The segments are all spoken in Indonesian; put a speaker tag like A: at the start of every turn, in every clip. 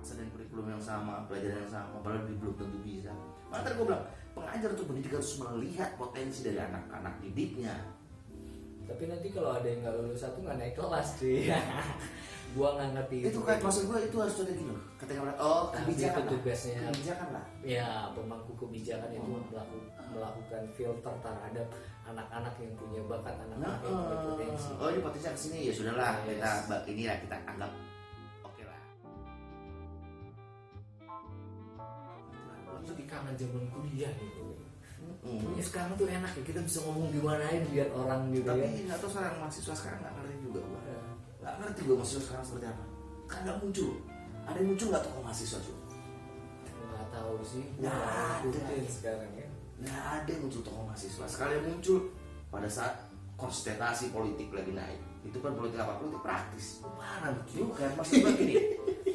A: dipaksa dengan kurikulum yang sama, pelajaran yang sama, padahal belum tentu bisa. Maka tadi gue bilang, pengajar atau pendidik harus melihat potensi dari anak-anak didiknya.
B: Tapi nanti kalau ada yang nggak lulus satu nggak naik kelas cuy. Gua nggak ngerti
A: Itu kan maksud gue itu harus ada gini loh. Ketika mereka kebijakan
B: itu tugasnya
A: kebijakan lah.
B: Ya pemangku kebijakan itu melakukan filter terhadap anak-anak yang punya bakat, anak-anak yang punya potensi.
A: Oh ini potensi kesini ya sudahlah,
B: Yes.
A: kita anggap oke lah.
B: Jadi kangen zaman kuliah gitu. Ya sekarang tuh enak ya, kita bisa ngomong di mana aja biar orang gitu ya.
A: Tapi nggak tahu sekarang mahasiswa sekarang nggak ngerti juga gue. Nggak ngerti gue mahasiswa sekarang seperti apa. Kan nggak muncul. Ada yang muncul nggak tokoh mahasiswa tuh?
B: Nggak tahu sih.
A: Nggak ada
B: sekarang ya.
A: Nggak ada yang muncul tokoh mahasiswa. Sekali yang muncul pada saat konsentrasi politik lagi naik. Itu kan politik apa? Politik praktis. Parah bukan? Maksud gue gini.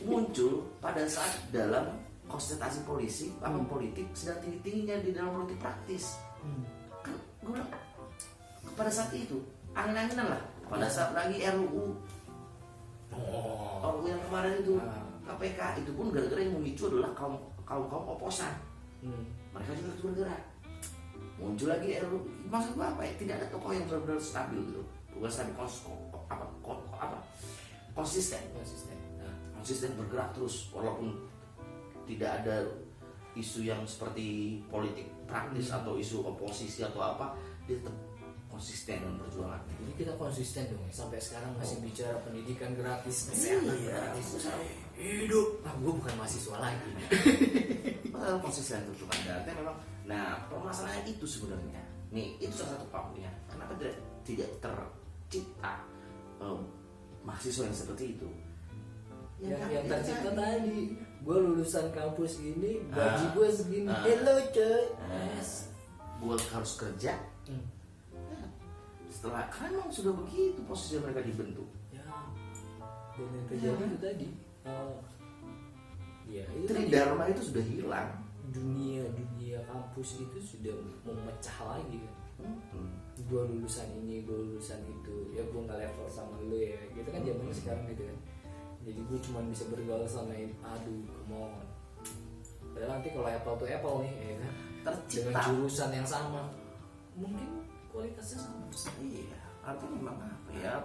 A: Muncul pada saat dalam konsentrasi politik sedang tinggi-tingginya di dalam politik praktis. Kan gue bilang pada saat itu angin-anginan lah. Pada saat lagi RUU yang kemarin itu KPK itu pun gara-gara yang memicu adalah kaum oposan. Mereka juga harus bergerak. Muncul lagi RUU. Maksud gue apa ya? Tidak ada tokoh yang benar-benar stabil gitu. Bukan stabil konsisten bergerak terus walaupun tidak ada isu yang seperti politik praktis atau isu oposisi atau apa, dia tetap konsisten dalam perjuangan.
B: Jadi kita konsisten dong ya, sampai sekarang masih bicara pendidikan gratis, kesehatan gratis, hidup. Gue bukan mahasiswa lagi.
A: Konsisten itu ada. Memang. Nah, permasalahan itu sebenarnya. Nih, itu salah satu poinnya. Kenapa tidak tercipta mahasiswa yang seperti itu?
B: Yang tercipta tadi, gue lulusan kampus ini, gaji gue segini, hello coy,
A: gue harus kerja. Setelah kan memang sudah begitu posisi mereka dibentuk.
B: Ya, dan yang terjadi itu tadi, ya itu
A: Tridharma itu sudah hilang.
B: Dunia kampus itu sudah memecah lagi kan. Gue lulusan ini, gue lulusan itu, ya gue nggak level sama lo ya, gitu kan zaman sekarang gitu kan. Jadi gue cuma bisa bergaul sama aduh come on. Padahal nanti kalau apple to apple nih ya kan,
A: Tercipta
B: dengan jurusan yang sama mungkin kualitasnya sama.
A: Iya, artinya memang apa ya?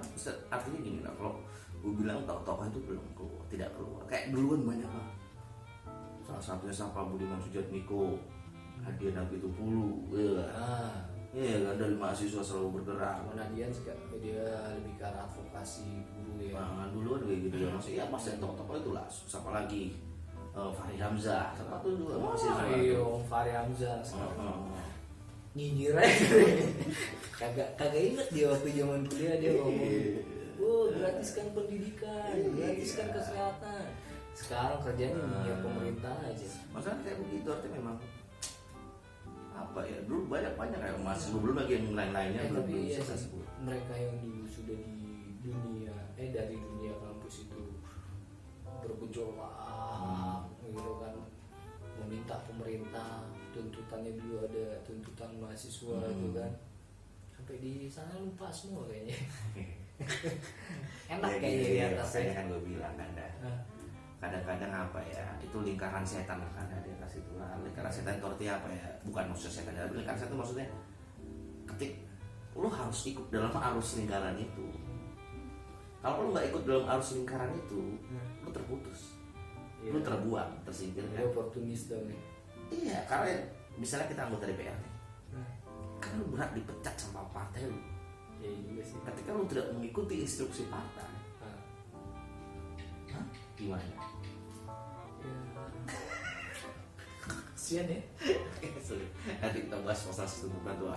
A: Artinya gini lah, kalau gue bilang tokoh itu belum keluar, tidak keluar. Kayak duluan banyak lah. Salah satunya Pak Budiman Sujatmiko, Hadiah Nabi Tupulu, iya kan, dari mahasiswa selalu bergerak.
B: Kemudian dia lebih ke arah advokasi guru ya.
A: Nah, duluan kayak gitu ya, maksudnya ya pasti tokoh-tokoh itu lah. Siapa lagi? Fahri Hamzah, siapa tuh juga mahasiswa.
B: Iya, Fahri Hamzah. Nyinyir aja. kagak inget dia waktu zaman kuliah dia ngomong, gratiskan pendidikan, gratiskan kesehatan. Sekarang kerjanya nyinyir pemerintah aja.
A: Maksudnya kayak begitu, artinya memang apa ya, dulu banyak kayak mahasiswa, belum lagi yang lain-lainnya belum
B: tapi iya,
A: successful.
B: mereka yang dulu sudah di dunia dari dunia kampus itu bergejolak gitu kan, meminta pemerintah, tuntutannya dulu ada tuntutan mahasiswa gitu kan, sampai di sana lupa semua kayaknya. Enak kayaknya di atasnya
A: kan gue bilang kadang-kadang apa ya, itu lingkaran setan kan ada di atas itu lah. Lingkaran setan itu artinya apa ya, bukan maksud setan, tapi lingkaran setan itu maksudnya lo harus ikut dalam arus lingkaran itu. Kalau lo nggak ikut dalam arus lingkaran itu, lo terputus, lo terbuang, tersingkir kan.
B: Oportunis dong ya.
A: Iya, karena misalnya kita anggota DPR nih, kan lo berat dipecat sama partai lo.
B: Ya juga sih.
A: Ketika lo tidak mengikuti instruksi partai, gimana?
B: Kasian ya.
A: Nanti kita bahas masalah sistem pembantu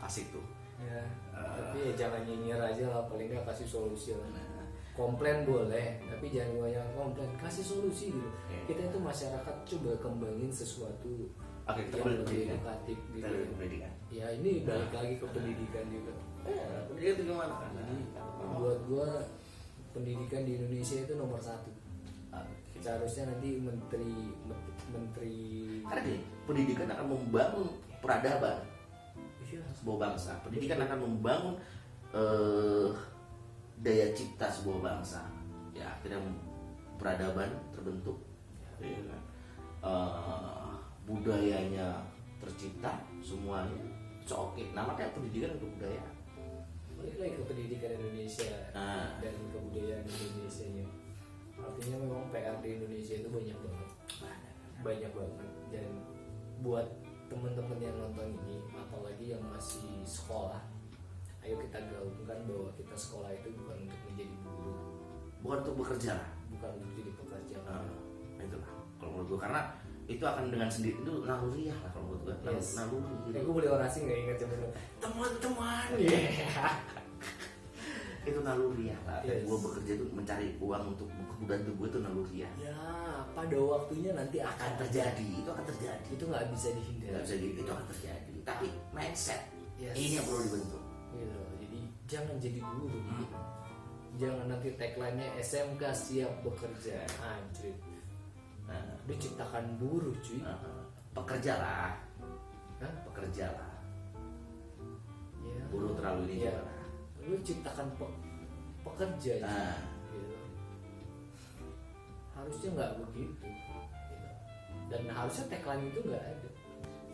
A: asik tuh.
B: Ya, tapi ya jangan nyinyir aja lah, paling nggak kasih solusi lah. Komplain boleh, tapi jangan banyak komplain, kasih solusi gitu. Kita itu masyarakat coba kembangin sesuatu yang lebih edukatif gitu. Ya ini balik lagi ke pendidikan juga.
A: Pendidikan itu gimana kan?
B: Jadi buat gua pendidikan di Indonesia itu nomor 1. Seharusnya nanti menteri
A: Karena gini, pendidikan akan membangun peradaban sebuah bangsa. Pendidikan akan membangun daya cipta sebuah bangsa. Ya, akhirnya peradaban terbentuk, Iya kan? Budayanya tercipta semuanya oke. Nah makanya pendidikan untuk budaya.
B: Balik lagi ke pendidikan Indonesia dan kebudayaan Indonesia nya. Artinya memang PR di Indonesia itu banyak banget. Dan buat teman-teman yang nonton ini, apalagi yang masih sekolah, ayo kita gaungkan bahwa kita sekolah itu bukan untuk menjadi guru,
A: Bukan untuk bekerja lah.
B: bukan untuk jadi pekerja.
A: Itulah kalau menurut gue, karena itu akan dengan sendiri itu naluriah lah kalau menurut gue.
B: Yes.
A: Naluri gitu.
B: Gue boleh orasi nggak ingat zaman dulu. Teman-teman.
A: Itu naluriah lah.
B: Yes.
A: Gue bekerja itu mencari uang untuk kebutuhan gue itu naluriah.
B: Ya, pada waktunya nanti akan terjadi.
A: Itu akan terjadi.
B: Itu nggak bisa dihindari.
A: Nggak bisa gitu, itu akan terjadi. Tapi mindset
B: Yes.
A: ini yang perlu dibentuk.
B: Gitu. Jadi jangan jadi guru. Jangan nanti tagline-nya SMK siap bekerja. Anjir. Dia ciptakan buruh cuy.
A: Pekerjalah,
B: Hah?
A: pekerjalah.
B: Ya.
A: Buruh terlalu ini
B: Ya.
A: juga lah.
B: Lu ciptakan pekerja cuy. Gitu. Harusnya nggak begitu. Gitu. Dan harusnya tagline itu nggak ada.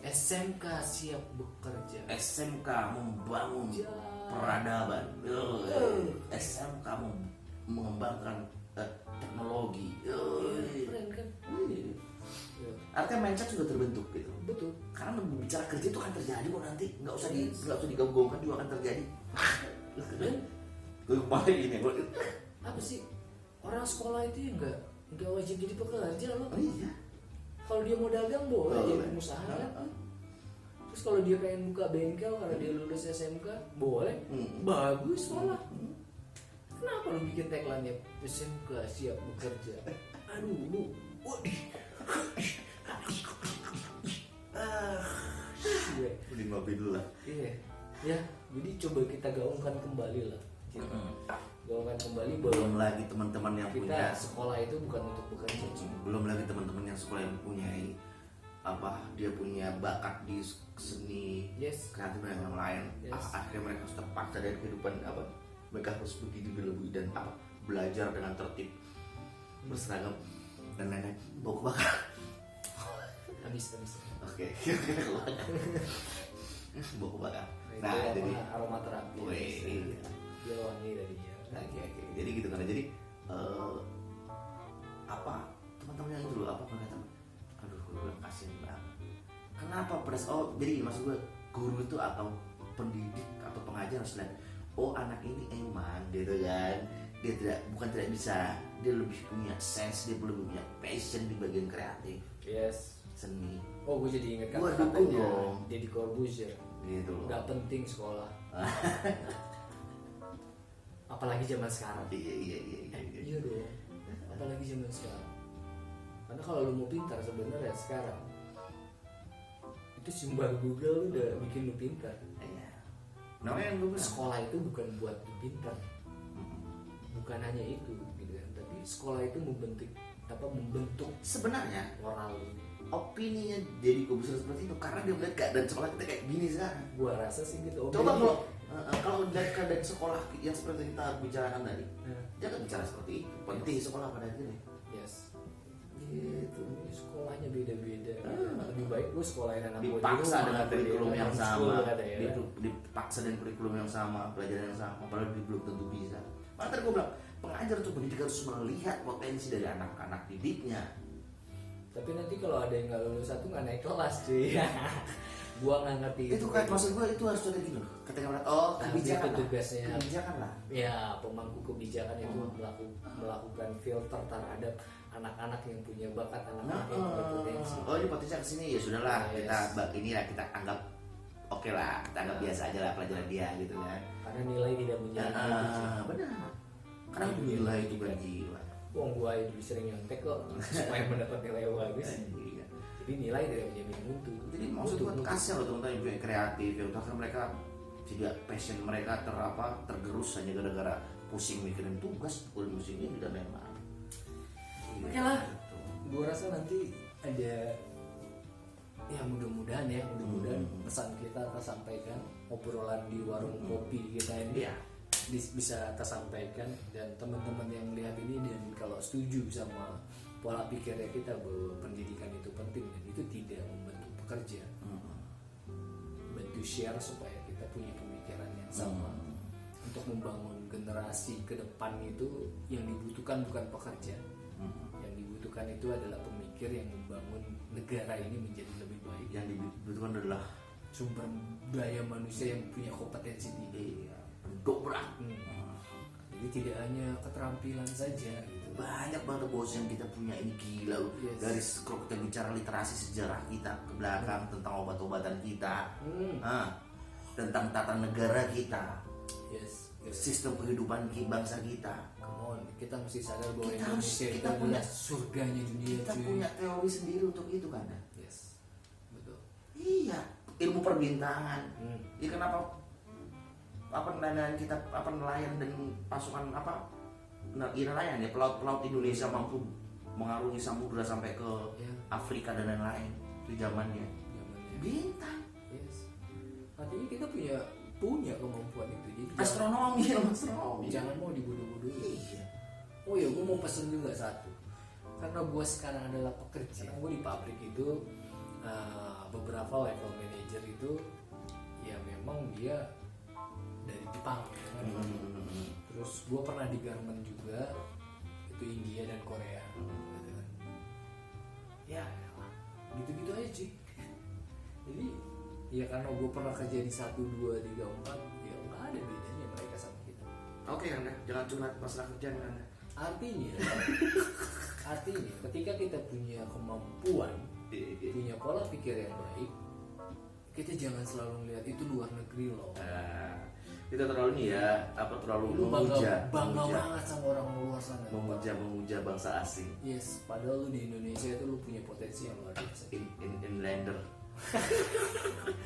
B: SMK siap bekerja.
A: SMK membangun
B: Ya.
A: peradaban. SMK mengembangkan teknologi.
B: Keren kan? Ya.
A: Artinya mindset sudah terbentuk gitu.
B: Betul.
A: Karena berbicara kerja itu akan terjadi kok nanti, nggak usah digabung-gabungkan juga akan terjadi. Gue kepala ini,
B: Apa sih, orang sekolah itu ya nggak wajib jadi pekerja loh.
A: oh iya.
B: Kalau dia mau dagang boleh
A: Oh,
B: jadi
A: boleh.
B: pengusaha kan. Terus kalau dia pengen buka bengkel karena dia lulus SMK boleh. Bagus malah. Kenapa lu bikin tagline-nya SMK siap bekerja? Aduh lu, waduh. Iya.
A: Beli mobil dulu lah.
B: Iya. Ya, jadi coba kita gaungkan kembali lah. Gaungkan kembali bahwa
A: Belum lagi teman-teman yang
B: kita
A: punya,
B: sekolah itu bukan untuk bekerja.
A: belum lagi teman-teman yang sekolah yang punya apa, dia punya bakat di seni,
B: Yes.
A: kreatif dan yang lain.
B: Yes.
A: Akhirnya mereka harus terpaksa dari kehidupan apa, mereka harus begini berlebih dan apa, belajar dengan tertib, berseragam dan lain-lain. Bau kebakar.
B: Habis.
A: Oke. Bau kebakar.
B: Nah,
A: Nah,
B: itu
A: jadi
B: aroma terapi.
A: Wih.
B: Dia wangi tadinya.
A: oke. Jadi gitu kan. Jadi apa, teman-teman yang itu loh, apa kata, aduh gue bilang kasihan banget. Kenapa jadi maksud gue, guru itu atau pendidik atau pengajar harus lihat, oh anak ini emang gitu kan, dia bukan tidak bisa, dia lebih punya sense, dia lebih punya passion di bagian kreatif,
B: Yes.
A: seni
B: Oh, gue jadi ingat
A: Gua
B: kata-katanya
A: dukung dong.
B: Deddy Corbuzier.
A: gitu loh.
B: Gak penting sekolah. Apalagi zaman sekarang.
A: Iya.
B: Iya dong. Apalagi zaman sekarang. Karena kalau lu mau pintar sebenarnya sekarang itu simbol Google udah bikin lu pintar.
A: Iya. Namanya yang gue bilang,
B: Sekolah itu bukan buat lu pintar. Bukan hanya itu gitu kan. Tapi sekolah itu membentuk
A: sebenarnya
B: moral lu.
A: opininya jadi Corbuzier seperti itu karena dia melihat keadaan sekolah kita kayak gini sekarang.
B: Gua rasa sih gitu.
A: Coba kalau dari keadaan sekolah yang seperti kita bicarakan tadi,
B: Nah,
A: jangan bicara seperti itu. Penting sekolah pada akhirnya.
B: yes.
A: Gitu.
B: Ini sekolahnya beda-beda. Lebih baik gue sekolahin anak gua di
A: Dipaksa
B: rumah,
A: dengan kurikulum
B: daripada
A: yang
B: homeschool,
A: sama,
B: kata ya.
A: dipaksa dengan kurikulum yang sama, pelajaran yang sama, padahal dia belum tentu bisa. Maka tadi gue bilang, pengajar atau pendidik harus melihat potensi dari anak-anak didiknya.
B: Tapi nanti kalau ada yang nggak lulus satu nggak naik kelas cuy. Gua nggak ngerti
A: Itu kan maksud gue itu harus ada gitu. Ketika melihat, oh
B: Tapi
A: kebijakan
B: itu
A: lah.
B: tugasnya.
A: Kebijakan lah.
B: Ya, pemangku kebijakan itu melakukan filter terhadap anak-anak yang punya bakat, anak-anak yang punya potensi.
A: Oh ini potensi kesini ya sudahlah,
B: Yes.
A: kita anggap oke lah, kita anggap biasa aja lah pelajaran dia gitu kan.
B: Karena nilai tidak menjamin itu sih.
A: Benar. Karena nilai itu kan gila.
B: Wong gua dulu sering nyontek kok supaya mendapat nilai yang bagus.
A: Iya.
B: Jadi nilai tidak menjamin mutu.
A: Jadi maksud gue kasih loh teman-teman yang punya kreatif, yang karena mereka tidak passion mereka tergerus hanya gara-gara pusing mikirin tugas, pusingnya tidak memang.
B: Oke lah. Gua rasa nanti ada ya mudah-mudahan pesan kita tersampaikan, obrolan di warung kopi kita ini
A: Iya.
B: bisa tersampaikan, dan teman-teman yang melihat ini dan kalau setuju sama pola pikirnya kita bahwa pendidikan itu penting dan itu tidak membentuk pekerja, bantu share supaya kita punya pemikiran yang sama. Untuk membangun generasi ke depan itu yang dibutuhkan bukan pekerja, yang dibutuhkan itu adalah pemikir yang membangun negara ini menjadi lebih baik.
A: Yang dibutuhkan adalah
B: sumber daya manusia yang punya kompetensi tinggi,
A: dobrak.
B: Jadi tidak hanya keterampilan saja gitu.
A: Banyak banget bos yang kita punya ini gila loh.
B: Yes.
A: Dari kalau kita bicara literasi sejarah kita ke belakang, tentang obat-obatan kita, tentang tata negara kita,
B: Yes.
A: sistem kehidupan bangsa kita.
B: Come on, kita mesti sadar bahwa
A: Kita
B: Indonesia
A: kita
B: itu
A: punya
B: adalah surganya dunia.
A: Kita
B: cuy.
A: punya teori sendiri untuk itu kan?
B: Yes, betul.
A: Iya, ilmu perbintangan. Ya kenapa nelayan dan pasukan nelayan ya pelaut Indonesia mampu mengarungi samudra sampai ke Afrika dan lain-lain itu zamannya. Bintang.
B: Yes. Artinya kita punya kemampuan itu. Jadi
A: Astronomi.
B: jangan mau dibodoh-bodohin.
A: Iya.
B: Oh ya, gue mau pesen juga satu. Karena gue sekarang adalah pekerja. Gue di pabrik itu beberapa level manager itu ya memang dia dari Jepang ya kan? Terus gue pernah di garment juga, itu India dan Korea gitu kan. Ya gitu-gitu aja sih. Jadi ya karena gue pernah kerja di 1, 2, 3, 4, ya nggak ada bedanya mereka sama kita.
A: Oke Anda, jangan curhat masalah kerjaan Anda.
B: Artinya ketika kita punya kemampuan, punya pola pikir yang baik, kita jangan selalu melihat itu luar negeri loh.
A: Kita terlalu terlalu
B: Lu bangga banget sama orang luar sana.
A: memuja bangsa asing.
B: Yes, padahal lu di Indonesia itu lu punya potensi yang luar biasa.
A: Inlander.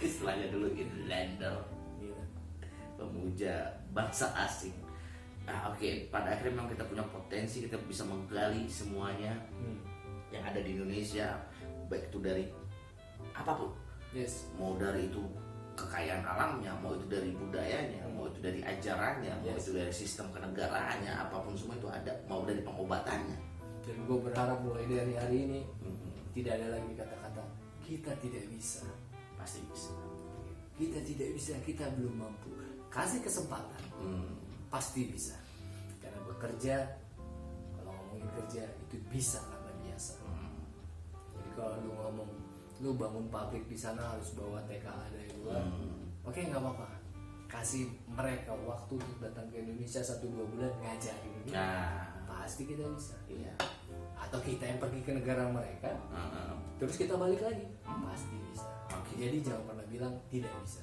A: Istilahnya dulu inlander.
B: Iya.
A: Pemuja bangsa asing. Oke, pada akhirnya memang kita punya potensi, kita bisa menggali semuanya yang ada di Indonesia, baik itu dari apapun.
B: Yes.
A: Mau dari itu kekayaan alamnya, mau itu dari budayanya, mau itu dari ajarannya, mau itu dari sistem kenegaraannya, apapun semua itu ada, mau dari pengobatannya.
B: Dan gue berharap mulai dari hari ini tidak ada lagi kata-kata kita tidak bisa.
A: Pasti bisa.
B: Kita tidak bisa, kita belum mampu. Kasih kesempatan, pasti bisa. Karena bekerja, kalau ngomongin kerja itu bisa karena biasa. Jadi kalau lu ngomong lu bangun pabrik di sana harus bawa TKA dari luar, oke nggak apa-apa. Kasih mereka waktu untuk datang ke Indonesia 1-2 bulan ngajarin dulu. Pasti kita bisa.
A: Iya.
B: Atau kita yang pergi ke negara mereka, terus kita balik lagi, pasti bisa. Jadi jangan pernah bilang tidak bisa.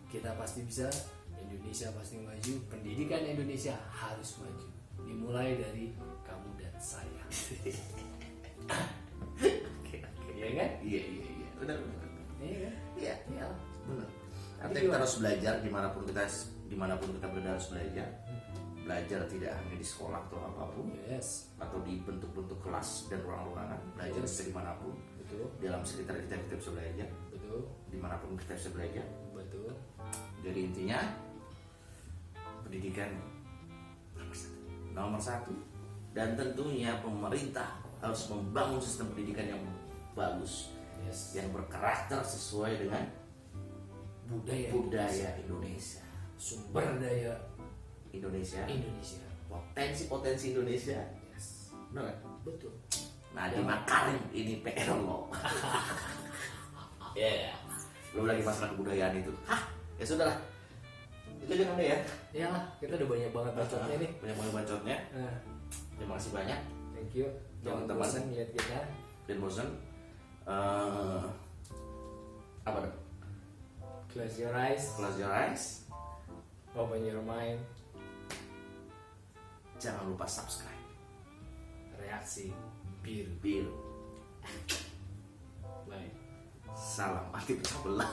B: Kita pasti bisa. Indonesia pasti maju. Pendidikan Indonesia harus maju. Dimulai dari kamu dan saya. Iya kan?
A: Iya. Benar.
B: Iya kan?
A: Iya. Benar.
B: Tapi
A: Artinya kita harus belajar dimanapun kita berada harus belajar. Belajar tidak hanya di sekolah atau apapun, atau di bentuk-bentuk kelas dan ruang-ruangan. Belajar bisa dimanapun.
B: Betul.
A: Dalam sekitar kita bisa belajar.
B: Betul.
A: Dimanapun kita bisa belajar.
B: Betul.
A: Jadi intinya pendidikan nomor satu, dan tentunya pemerintah harus membangun sistem pendidikan yang bagus, yang berkarakter sesuai dengan budaya Indonesia,
B: sumber daya
A: Indonesia, potensi Indonesia. Benar?
B: Betul.
A: Nadiem Makarim ini PR lo. Belum lagi masalah kebudayaan itu. Ya sudahlah. Itu aja kan ya.
B: Iyalah, kita udah banyak banget bacotnya nih.
A: Banyak banget bacotnya. Terima kasih banyak.
B: Thank you. Jangan bosan lihat kita.
A: Dan bosan. Apa dong?
B: Close your eyes.
A: Close your eyes.
B: Open your mind.
A: Jangan lupa subscribe.
B: Reaksi biru.
A: Biru.
B: Bye.
A: Salam arti pecah belah.